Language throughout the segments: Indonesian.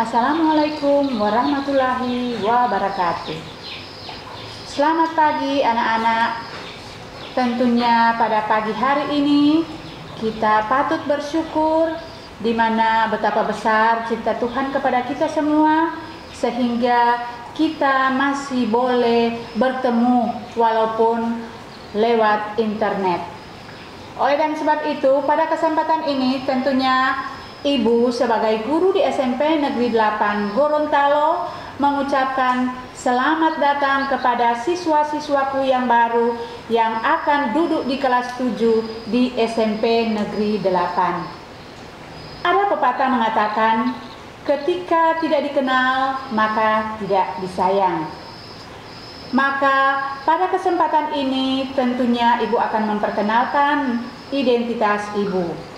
Assalamualaikum warahmatullahi wabarakatuh. Selamat pagi anak-anak. Tentunya pada pagi hari ini kita patut bersyukur di mana betapa besar cinta Tuhan kepada kita semua sehingga kita masih boleh bertemu walaupun lewat internet. Oleh dan sebab itu pada kesempatan ini tentunya Ibu sebagai guru di SMP Negeri 8 Gorontalo mengucapkan selamat datang kepada siswa-siswaku yang baru yang akan duduk di kelas 7 di SMP Negeri 8. Ada pepatah mengatakan, ketika tidak dikenal maka tidak disayang. Maka pada kesempatan ini tentunya Ibu akan memperkenalkan identitas Ibu.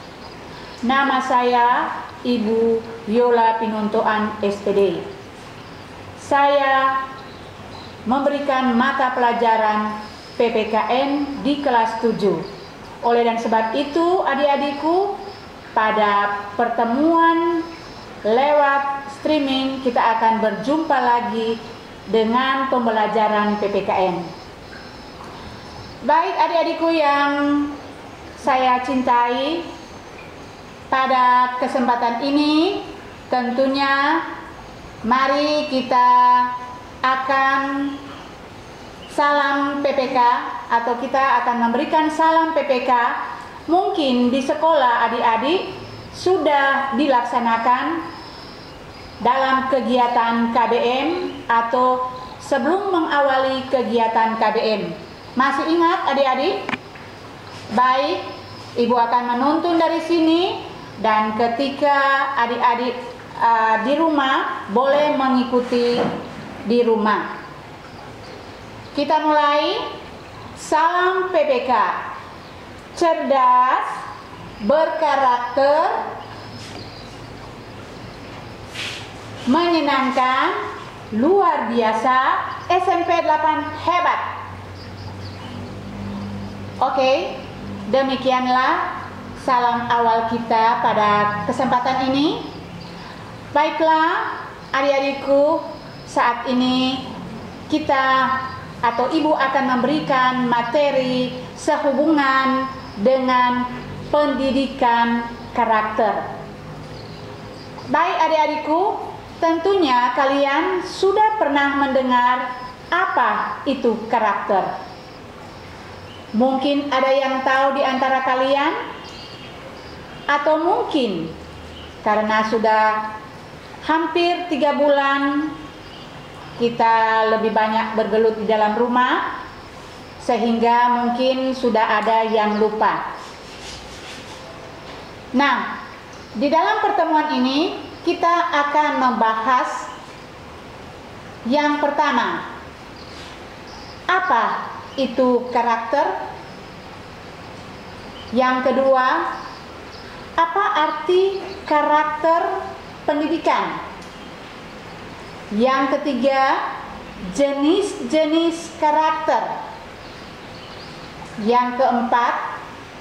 Nama saya Ibu Yola Pinuntoan SPD. Saya memberikan mata pelajaran PPKN di kelas 7. Oleh dan sebab itu adik-adikku, pada pertemuan lewat streaming kita akan berjumpa lagi dengan pembelajaran PPKN. Baik adik-adikku yang saya cintai, pada kesempatan ini tentunya mari kita akan salam PPK atau kita akan memberikan salam PPK. Mungkin di sekolah adik-adik sudah dilaksanakan dalam kegiatan KBM atau sebelum mengawali kegiatan KBM. Masih ingat adik-adik? Baik, Ibu akan menuntun dari sini. Dan ketika adik-adik di rumah boleh mengikuti di rumah. Kita mulai. Salam PPK. Cerdas, berkarakter, menyenangkan, luar biasa, SMP 8 hebat. Oke, demikianlah salam awal kita pada kesempatan ini. Baiklah adik-adikku, saat ini kita atau Ibu akan memberikan materi sehubungan dengan pendidikan karakter. Baik adik-adikku, tentunya kalian sudah pernah mendengar apa itu karakter. Mungkin ada yang tahu di antara kalian, atau mungkin karena sudah hampir 3 bulan kita lebih banyak bergelut di dalam rumah sehingga mungkin sudah ada yang lupa. Nah, di dalam pertemuan ini kita akan membahas yang pertama, apa itu karakter? Yang kedua, apa arti karakter pendidikan? Yang ketiga, jenis-jenis karakter. Yang keempat,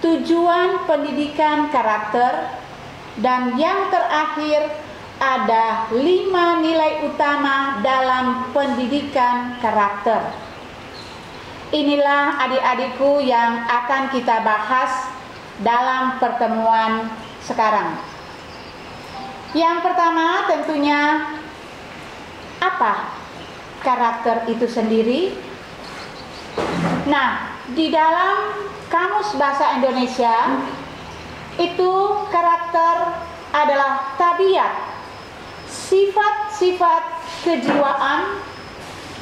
tujuan pendidikan karakter. Dan yang terakhir, ada 5 nilai utama dalam pendidikan karakter. Inilah adik-adikku yang akan kita bahas dalam pertemuan sekarang. Yang pertama tentunya, apa karakter itu sendiri? Nah, di dalam Kamus Bahasa Indonesia itu karakter adalah tabiat, sifat-sifat kejiwaan,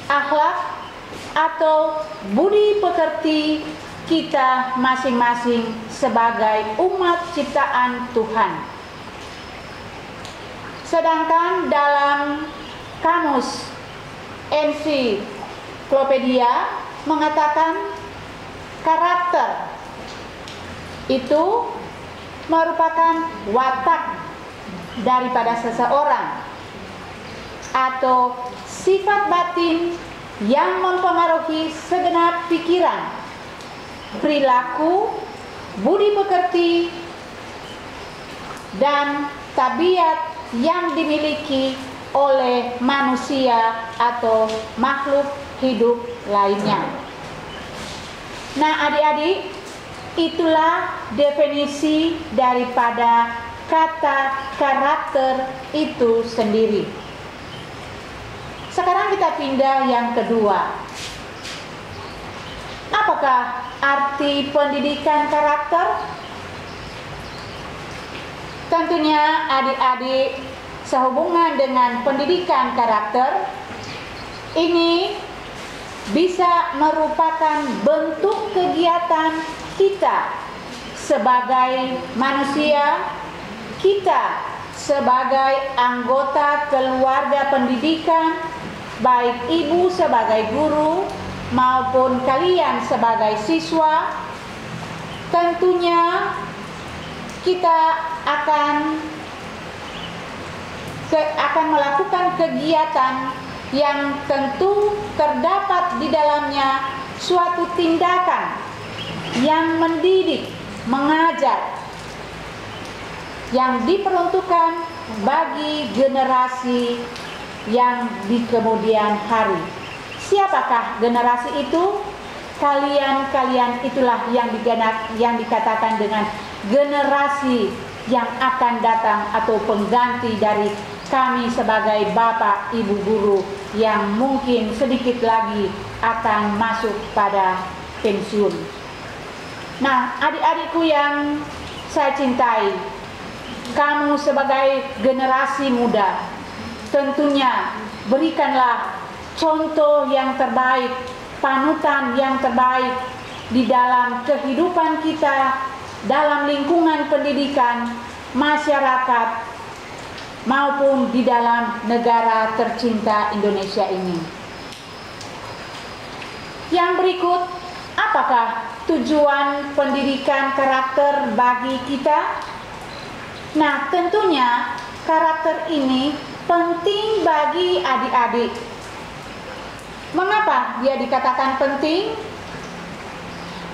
akhlak, atau budi pekerti kita masing-masing sebagai umat ciptaan Tuhan. Sedangkan dalam kamus ensiklopedia mengatakan karakter itu merupakan watak daripada seseorang atau sifat batin yang mempengaruhi segenap pikiran, perilaku, budi pekerti, dan tabiat yang dimiliki oleh manusia atau makhluk hidup lainnya. Nah, adik-adik, itulah definisi daripada kata karakter itu sendiri. Sekarang kita pindah yang kedua. Apakah arti pendidikan karakter? Tentunya adik-adik sehubungan dengan pendidikan karakter ini bisa merupakan bentuk kegiatan kita sebagai manusia, kita sebagai anggota keluarga pendidikan, baik ibu sebagai guru maupun kalian sebagai siswa. Tentunya kita akan melakukan kegiatan yang tentu terdapat di dalamnya suatu tindakan yang mendidik, mengajar, yang diperuntukkan bagi generasi yang di kemudian hari. Siapakah generasi itu? Kalian itulah yang dikatakan dengan generasi yang akan datang atau pengganti dari kami sebagai bapak ibu guru yang mungkin sedikit lagi akan masuk pada pensiun. Nah, adik-adikku yang saya cintai, kamu sebagai generasi muda, tentunya berikanlah contoh yang terbaik, panutan yang terbaik di dalam kehidupan kita, dalam lingkungan pendidikan, masyarakat, maupun di dalam negara tercinta Indonesia ini. Yang berikut, apakah tujuan pendidikan karakter bagi kita? Nah, tentunya karakter ini penting bagi adik-adik. Mengapa dia dikatakan penting?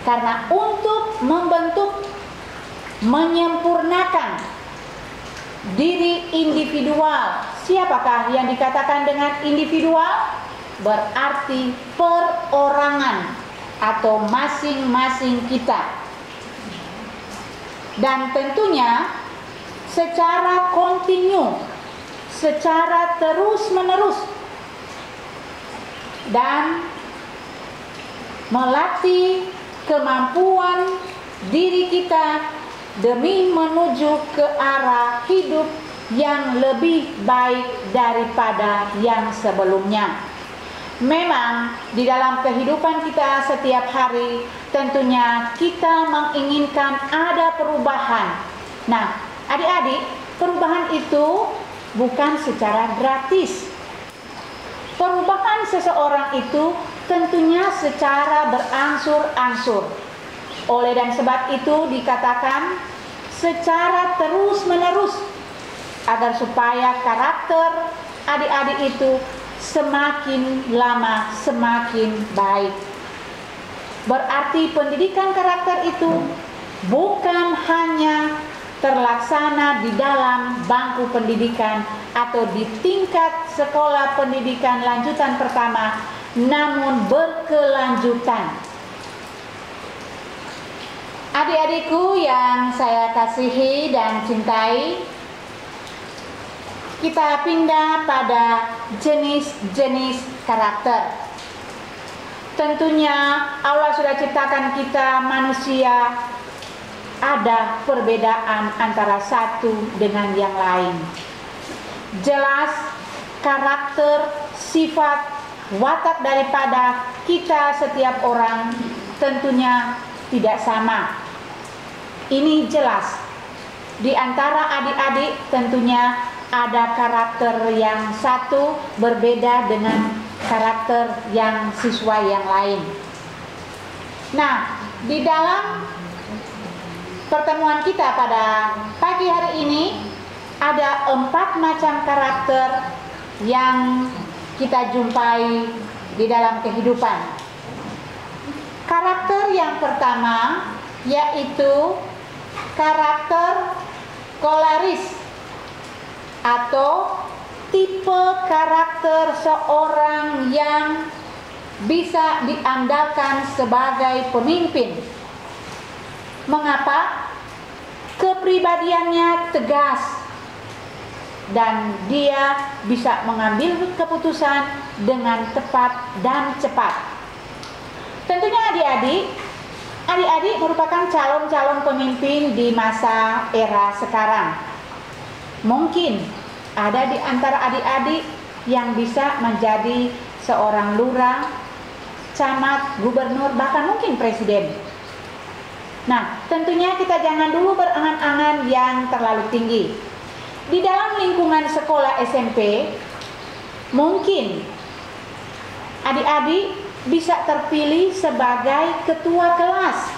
Karena untuk membentuk, menyempurnakan diri individual. Siapakah yang dikatakan dengan individual? Berarti perorangan atau masing-masing kita. Dan tentunya secara kontinu, secara terus-menerus, dan melatih kemampuan diri kita demi menuju ke arah hidup yang lebih baik daripada yang sebelumnya. Memang di dalam kehidupan kita setiap hari tentunya kita menginginkan ada perubahan. Nah, adik-adik, perubahan itu bukan secara gratis. Perubahan seseorang itu tentunya secara berangsur-angsur. Oleh dan sebab itu dikatakan secara terus-menerus, agar supaya karakter adik-adik itu semakin lama semakin baik. Berarti pendidikan karakter itu bukan hanya terlaksana di dalam bangku pendidikan atau di tingkat sekolah pendidikan lanjutan pertama, namun berkelanjutan. Adik-adikku yang saya kasihi dan cintai, kita pindah pada jenis-jenis karakter. Tentunya Allah sudah ciptakan kita manusia, ada perbedaan antara satu dengan yang lain. Jelas karakter, sifat, watak daripada kita setiap orang tentunya tidak sama. Ini jelas. Di antara adik-adik tentunya ada karakter yang satu berbeda dengan karakter yang siswa yang lain. Nah, di dalam pertemuan kita pada pagi hari ini ada 4 macam karakter yang kita jumpai di dalam kehidupan. Karakter yang pertama yaitu karakter koleris atau tipe karakter seorang yang bisa diandalkan sebagai pemimpin. Mengapa? Kepribadiannya tegas dan dia bisa mengambil keputusan dengan tepat dan cepat. Tentunya adik-adik merupakan calon-calon pemimpin di masa era sekarang. Mungkin ada di antara adik-adik yang bisa menjadi seorang lurah, camat, gubernur, bahkan mungkin presiden. Nah, tentunya kita jangan dulu berangan-angan yang terlalu tinggi. Di dalam lingkungan sekolah SMP, mungkin adik-adik bisa terpilih sebagai ketua kelas.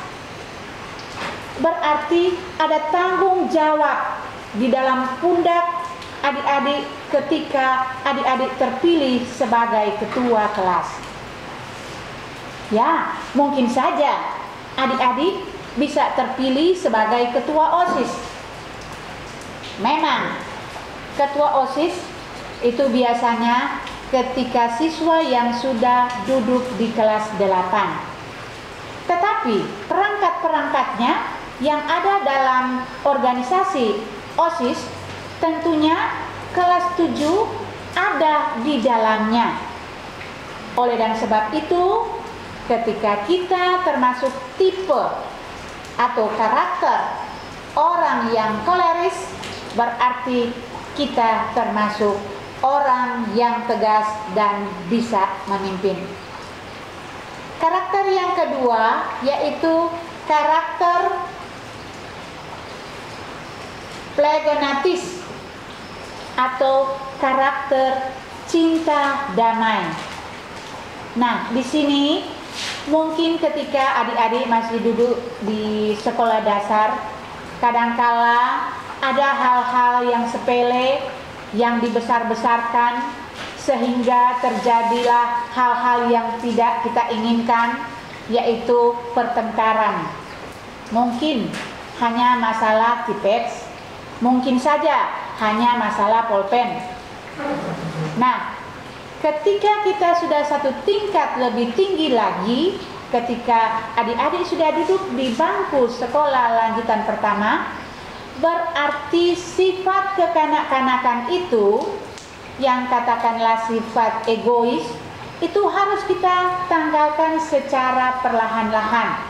Berarti ada tanggung jawab di dalam pundak adik-adik ketika adik-adik terpilih sebagai ketua kelas. Ya, mungkin saja adik-adik bisa terpilih sebagai ketua OSIS. Memang ketua OSIS itu biasanya ketika siswa yang sudah duduk di kelas 8. Tetapi perangkat-perangkatnya yang ada dalam organisasi OSIS tentunya kelas 7 ada di dalamnya. Oleh dan sebab itu, ketika kita termasuk tipe atau karakter orang yang koleris, berarti kita termasuk orang yang tegas dan bisa memimpin. Karakter yang kedua yaitu karakter phlegmatis atau karakter cinta damai. Nah, di sini mungkin ketika adik-adik masih duduk di sekolah dasar, kadangkala ada hal-hal yang sepele yang dibesar-besarkan sehingga terjadilah hal-hal yang tidak kita inginkan, yaitu pertengkaran. Mungkin hanya masalah tipex, mungkin saja hanya masalah pulpen. Nah, ketika kita sudah satu tingkat lebih tinggi lagi, ketika adik-adik sudah duduk di bangku sekolah lanjutan pertama, berarti sifat kekanak-kanakan itu, yang katakanlah sifat egois, itu harus kita tanggalkan secara perlahan-lahan.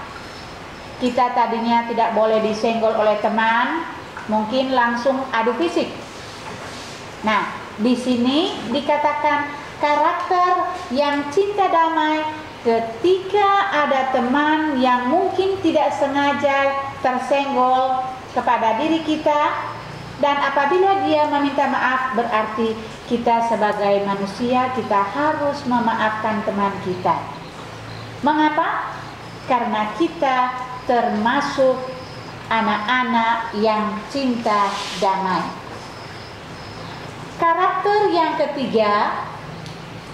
Kita tadinya tidak boleh disenggol oleh teman, mungkin langsung adu fisik. Nah, di sini dikatakan karakter yang cinta damai ketika ada teman yang mungkin tidak sengaja tersenggol kepada diri kita, dan apabila dia meminta maaf, berarti kita sebagai manusia kita harus memaafkan teman kita. Mengapa? Karena kita termasuk anak-anak yang cinta damai. Karakter yang ketiga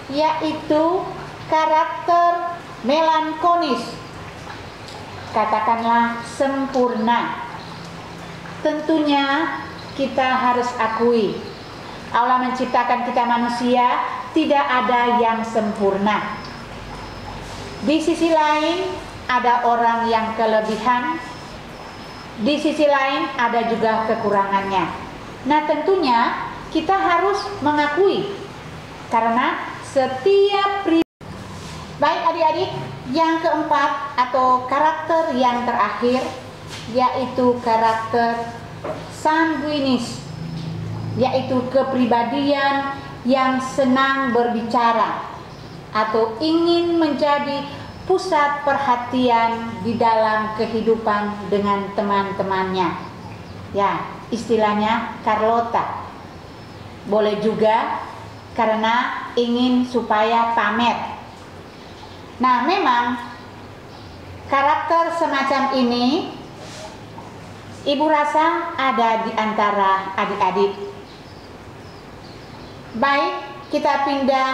yaitu karakter melankolis, katakanlah sempurna. Tentunya kita harus akui, Allah menciptakan kita manusia tidak ada yang sempurna. Di sisi lain ada orang yang kelebihan, di sisi lain ada juga kekurangannya. Nah, tentunya kita harus mengakui, karena setiap baik adik-adik, yang keempat atau karakter yang terakhir yaitu karakter sanguinis, yaitu kepribadian yang senang berbicara. atau ingin menjadi pusat perhatian di dalam kehidupan dengan teman-temannya. Ya, istilahnya Carlota. Boleh juga karena ingin supaya pamer. Nah, memang karakter semacam ini Ibu rasa ada di antara adik-adik. Baik, kita pindah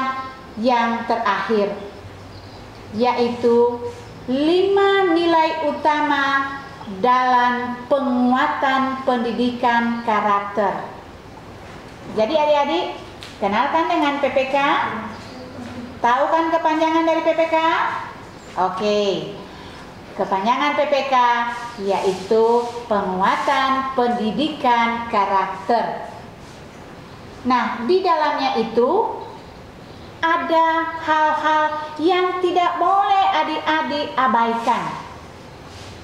yang terakhir, yaitu 5 nilai utama dalam penguatan pendidikan karakter. Jadi adik-adik, kenalkan dengan PPK. Tahu kan kepanjangan dari PPK? Oke. Kepanjangan PPK yaitu penguatan pendidikan karakter. Nah, di dalamnya itu ada hal-hal yang tidak boleh adik-adik abaikan.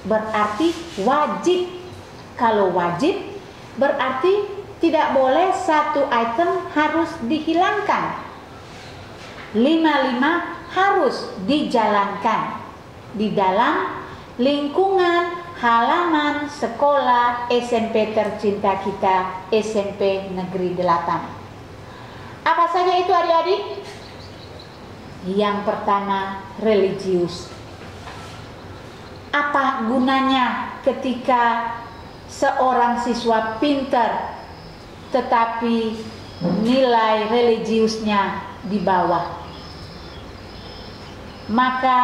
Berarti wajib. Kalau wajib berarti tidak boleh satu item harus dihilangkan. 5 harus dijalankan di dalam lingkungan halaman sekolah SMP tercinta kita, SMP Negeri 8. Apa saja itu adik-adik? Yang pertama, religius. Apa gunanya ketika seorang siswa pintar tetapi nilai religiusnya di bawah? Maka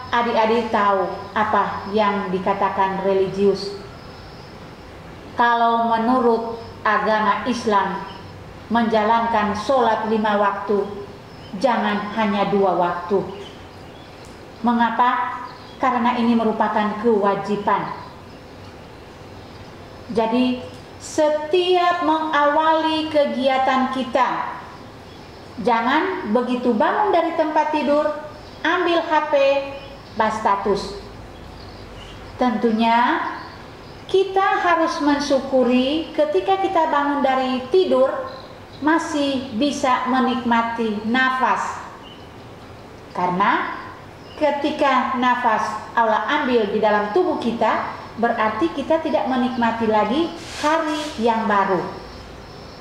adik-adik tahu apa yang dikatakan religius. Kalau menurut agama Islam, menjalankan sholat 5 waktu, jangan hanya 2 waktu. Mengapa? Karena ini merupakan kewajiban. Jadi setiap mengawali kegiatan kita, jangan begitu bangun dari tempat tidur, ambil HP, bas status. Tentunya kita harus mensyukuri ketika kita bangun dari tidur masih bisa menikmati nafas. Karena ketika nafas Allah ambil di dalam tubuh kita, berarti kita tidak menikmati lagi hari yang baru.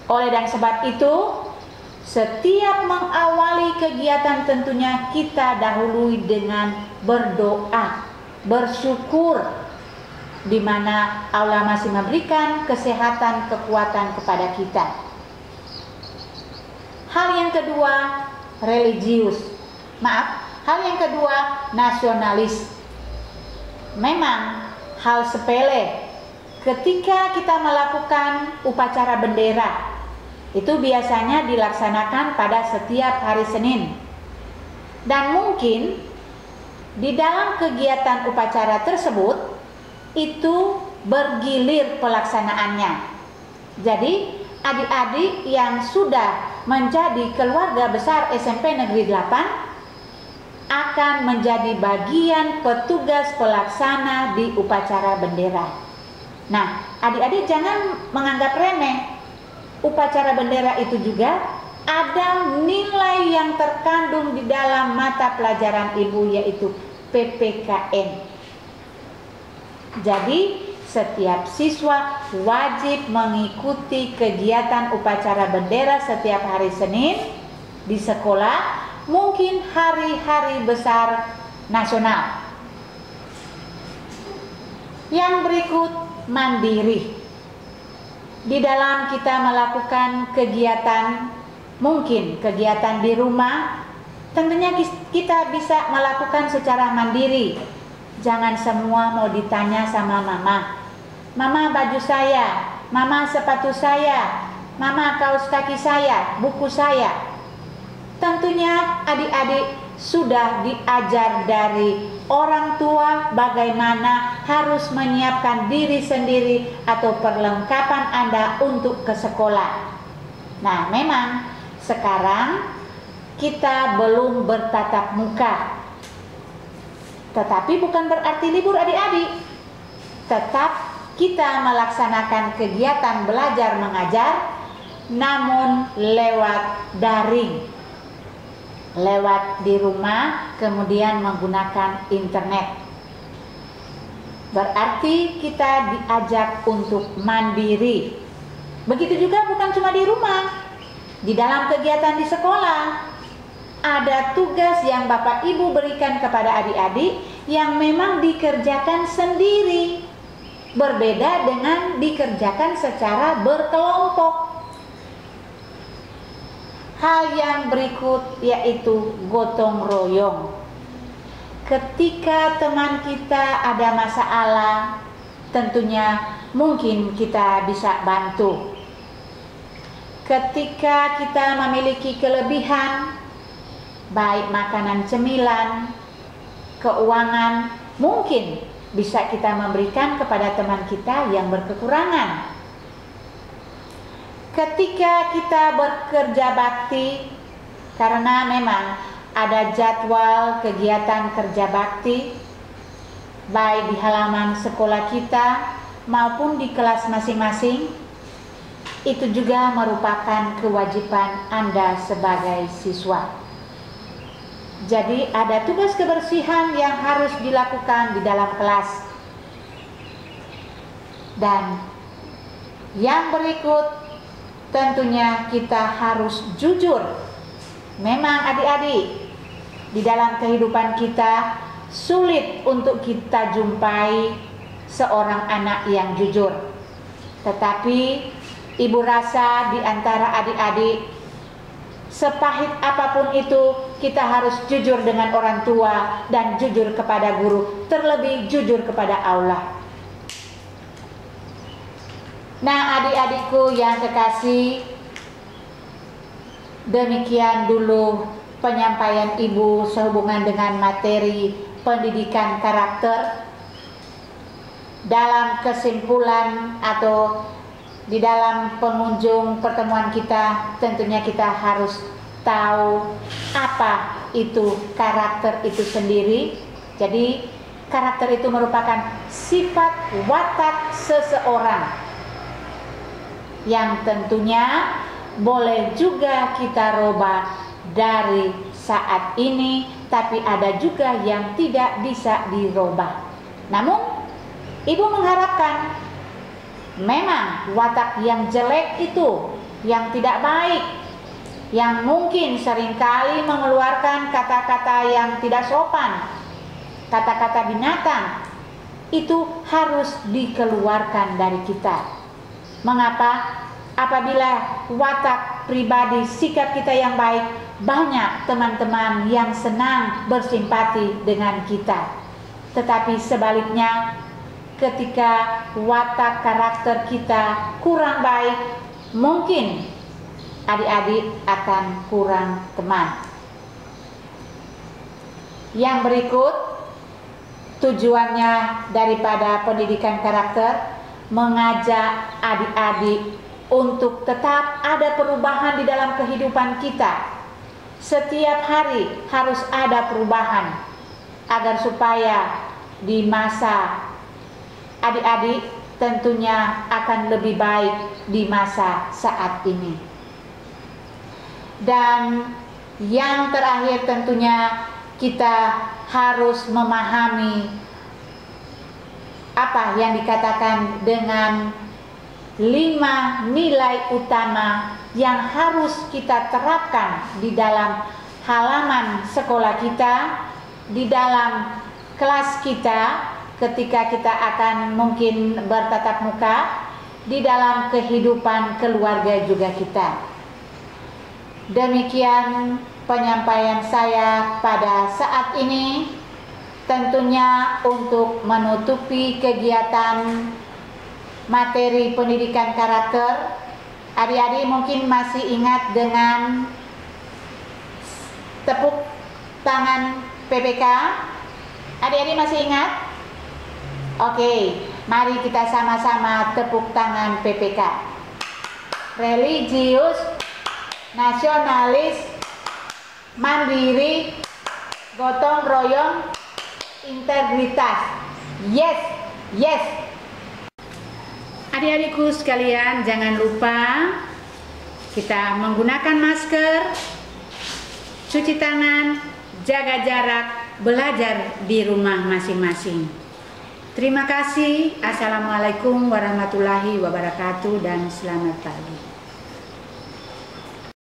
Oleh dan sebab itu, setiap mengawali kegiatan tentunya kita dahului dengan berdoa, bersyukur, di mana Allah masih memberikan kesehatan, kekuatan kepada kita. Hal yang kedua, religius. Hal yang kedua, nasionalis. Memang hal sepele ketika kita melakukan upacara bendera. Itu biasanya dilaksanakan pada setiap hari Senin. Dan mungkin di dalam kegiatan upacara tersebut itu bergilir pelaksanaannya. Jadi adik-adik yang sudah menjadi keluarga besar SMP Negeri 8 akan menjadi bagian petugas pelaksana di upacara bendera. Nah, adik-adik jangan menganggap remeh. Upacara bendera itu juga ada nilai yang terkandung di dalam mata pelajaran ibu, yaitu PPKN. Jadi setiap siswa wajib mengikuti kegiatan upacara bendera setiap hari Senin di sekolah, mungkin hari-hari besar nasional. Yang berikut, mandiri. Di dalam kita melakukan kegiatan, mungkin kegiatan di rumah, tentunya kita bisa melakukan secara mandiri. Jangan semua mau ditanya sama mama. Mama baju saya, mama sepatu saya, mama kaos kaki saya, buku saya. Tentunya adik-adik sudah diajar dari orang tua bagaimana harus menyiapkan diri sendiri atau perlengkapan Anda untuk ke sekolah. Nah, memang sekarang kita belum bertatap muka, tetapi bukan berarti libur adik-adik. Tetap kita melaksanakan kegiatan belajar mengajar, namun lewat daring. lewat di rumah, kemudian menggunakan internet. Berarti kita diajak untuk mandiri. Begitu juga bukan cuma di rumah, di dalam kegiatan di sekolah. Ada tugas yang Bapak Ibu berikan kepada adik-adik yang memang dikerjakan sendiri, berbeda dengan dikerjakan secara berkelompok. Hal yang berikut yaitu gotong royong. Ketika teman kita ada masalah, tentunya mungkin kita bisa bantu. Ketika kita memiliki kelebihan, baik makanan cemilan, keuangan, mungkin bisa kita memberikan kepada teman kita yang berkekurangan. Ketika kita bekerja bakti, karena memang ada jadwal kegiatan kerja bakti, baik di halaman sekolah kita maupun di kelas masing-masing, itu juga merupakan kewajiban Anda sebagai siswa. Jadi ada tugas kebersihan yang harus dilakukan di dalam kelas. Dan yang berikut, tentunya kita harus jujur. Memang adik-adik, di dalam kehidupan kita sulit untuk kita jumpai seorang anak yang jujur. Tetapi ibu rasa di antara adik-adik, sepahit apapun itu, kita harus jujur dengan orang tua dan jujur kepada guru, terlebih jujur kepada Allah. Nah, adik-adikku yang kekasih, demikian dulu penyampaian ibu sehubungan dengan materi pendidikan karakter. Dalam kesimpulan atau di dalam pengunjung pertemuan kita, tentunya kita harus tahu apa itu karakter itu sendiri. Jadi karakter itu merupakan sifat watak seseorang yang tentunya boleh juga kita rubah dari saat ini, tapi ada juga yang tidak bisa dirubah. Namun ibu mengharapkan memang watak yang jelek itu, yang tidak baik, yang mungkin seringkali mengeluarkan kata-kata yang tidak sopan, kata-kata binatang, itu harus dikeluarkan dari kita. Mengapa? Apabila watak pribadi, sikap kita yang baik, banyak teman-teman yang senang bersimpati dengan kita. Tetapi sebaliknya, ketika watak karakter kita kurang baik, mungkin adik-adik akan kurang teman. Yang berikut, tujuannya daripada pendidikan karakter, mengajak adik-adik untuk tetap ada perubahan di dalam kehidupan kita. Setiap hari harus ada perubahan, agar supaya di masa adik-adik tentunya akan lebih baik di masa saat ini. Dan yang terakhir, tentunya kita harus memahami apa yang dikatakan dengan 5 nilai utama yang harus kita terapkan di dalam halaman sekolah kita, di dalam kelas kita, ketika kita akan mungkin bertatap muka, di dalam kehidupan keluarga juga kita. Demikian penyampaian saya pada saat ini, tentunya untuk menutupi kegiatan materi pendidikan karakter. Adik-adik mungkin masih ingat dengan tepuk tangan PPK. Adik-adik masih ingat? Oke, mari kita sama-sama tepuk tangan PPK. Religius, nasionalis, mandiri, gotong royong, integritas. Yes, yes. Adik-adikku sekalian, jangan lupa kita menggunakan masker, cuci tangan, jaga jarak, belajar di rumah masing-masing. Terima kasih. Assalamualaikum warahmatullahi wabarakatuh dan selamat pagi.